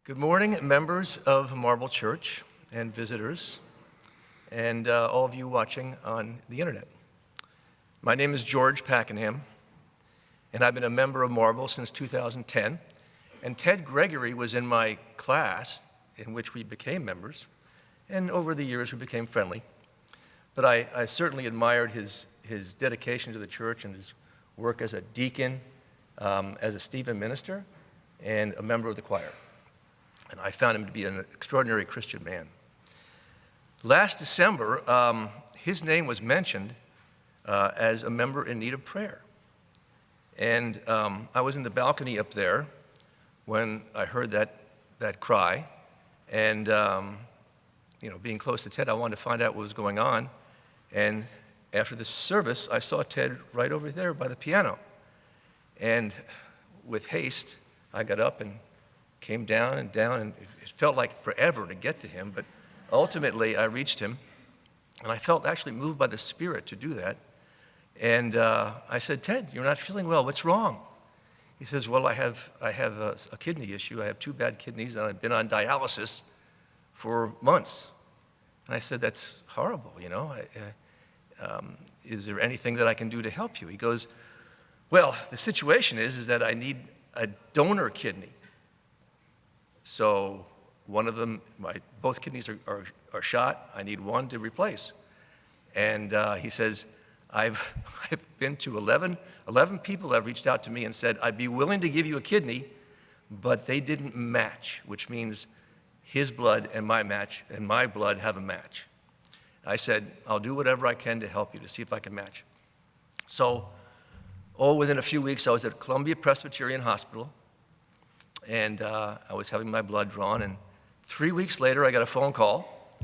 Good morning, members of Marble Church and visitors, and all of you watching on the internet. My name is George Packenham, and I've been a member of Marble since 2010. And Ted Gregory was in my class in which we became members, and over the years we became friendly. But I certainly admired his dedication to the church and his work as a deacon, as a Stephen minister, and a member of the choir. And I found him to be an extraordinary Christian man. Last December, his name was mentioned as a member in need of prayer. And I was in the balcony up there when I heard that cry. And being close to Ted, I wanted to find out what was going on. And after the service, I saw Ted right over there by the piano. And with haste, I got up and came down, and it felt like forever to get to him, but ultimately I reached him, and I felt actually moved by the Spirit to do that. And I said, "Ted, you're not feeling well. What's wrong?" He says, "Well, I have a kidney issue. I have 2 bad kidneys, and I've been on dialysis for months." And I said, "That's horrible, is there anything that I can do to help you?" He goes, "Well, the situation is that I need a donor kidney. So one of them, both kidneys are shot. I need one to replace." And he says, I've been to 11 people have reached out to me and said, "I'd be willing to give you a kidney, but they didn't match," which means his blood and my blood have a match. I said, "I'll do whatever I can to help you, to see if I can match." So, within a few weeks, I was at Columbia Presbyterian Hospital, and I was having my blood drawn, and 3 weeks later, I got a phone call.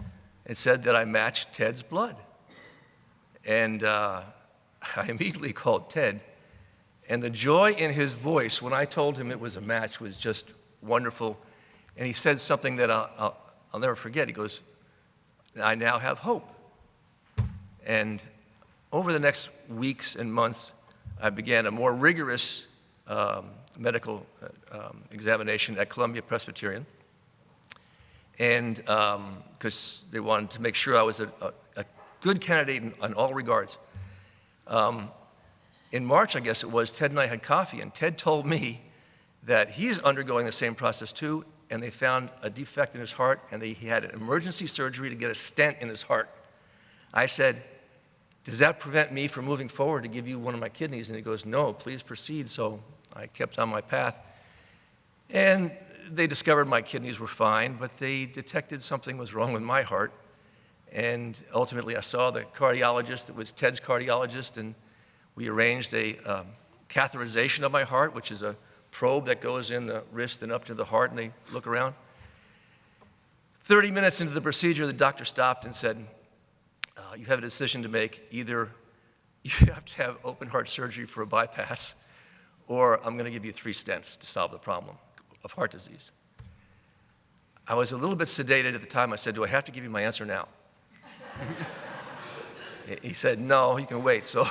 It said that I matched Ted's blood. And I immediately called Ted, and the joy in his voice when I told him it was a match was just wonderful. And he said something that I'll never forget. He goes, "I now have hope." And over the next weeks and months, I began a more rigorous medical examination at Columbia Presbyterian, and because they wanted to make sure I was a good candidate in all regards. In March, I guess it was, Ted and I had coffee, and Ted told me that he's undergoing the same process too, and they found a defect in his heart, and he had an emergency surgery to get a stent in his heart. I said, "Does that prevent me from moving forward to give you one of my kidneys?" And he goes, "No, please proceed." So I kept on my path. And they discovered my kidneys were fine, but they detected something was wrong with my heart. And ultimately, I saw the cardiologist. It was Ted's cardiologist, and we arranged a catheterization of my heart, which is a probe that goes in the wrist and up to the heart, and they look around. 30 minutes into the procedure, the doctor stopped and said, "You have a decision to make. Either you have to have open heart surgery for a bypass, or I'm going to give you 3 stents to solve the problem of heart disease." I was a little bit sedated at the time. I said, "Do I have to give you my answer now?" He said, "No, you can wait." So,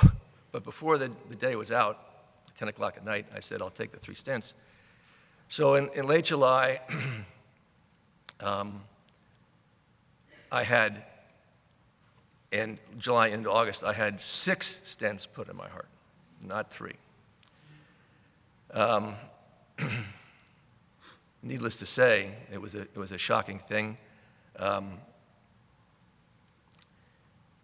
but before the day was out, 10 o'clock at night, I said, "I'll take the 3 stents." So in late July, in July into August, I had 6 stents put in my heart, not 3. Needless to say, it was a shocking thing.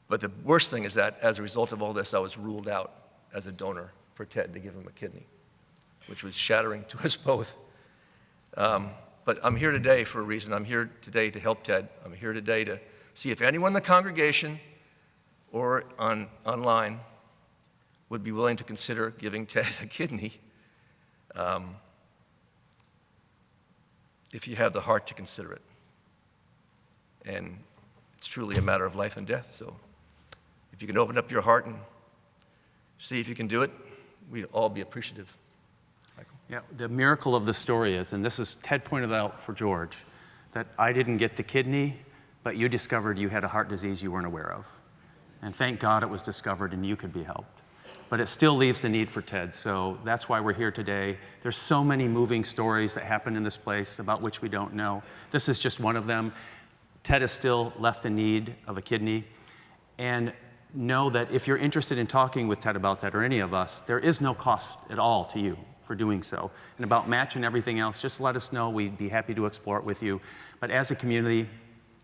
But the worst thing is that as a result of all this, I was ruled out as a donor for Ted to give him a kidney, which was shattering to us both. But I'm here today for a reason. I'm here today to help Ted. I'm here today to see if anyone in the congregation or online would be willing to consider giving Ted a kidney, if you have the heart to consider it. And it's truly a matter of life and death. So if you can open up your heart and see if you can do it, we'd all be appreciative. Michael? Yeah, the miracle of the story is, and this is Ted pointed out for George, that I didn't get the kidney, but you discovered you had a heart disease you weren't aware of. And thank God it was discovered and you could be helped. but it still leaves the need for TED. So that's why we're here today. There's so many moving stories that happen in this place about which we don't know. This is just one of them. TED is still left in need of a kidney. And know that if you're interested in talking with Ted about that, or any of us, there is no cost at all to you for doing so. And about match and everything else, just let us know. We'd be happy to explore it with you. But as a community,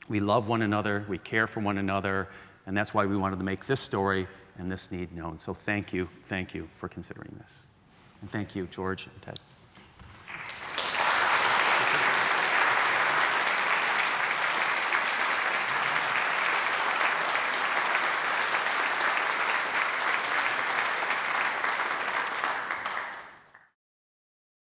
we love one another, we care for one another, and that's why we wanted to make this story and this need known. So thank you for considering this. And thank you, George and Ted.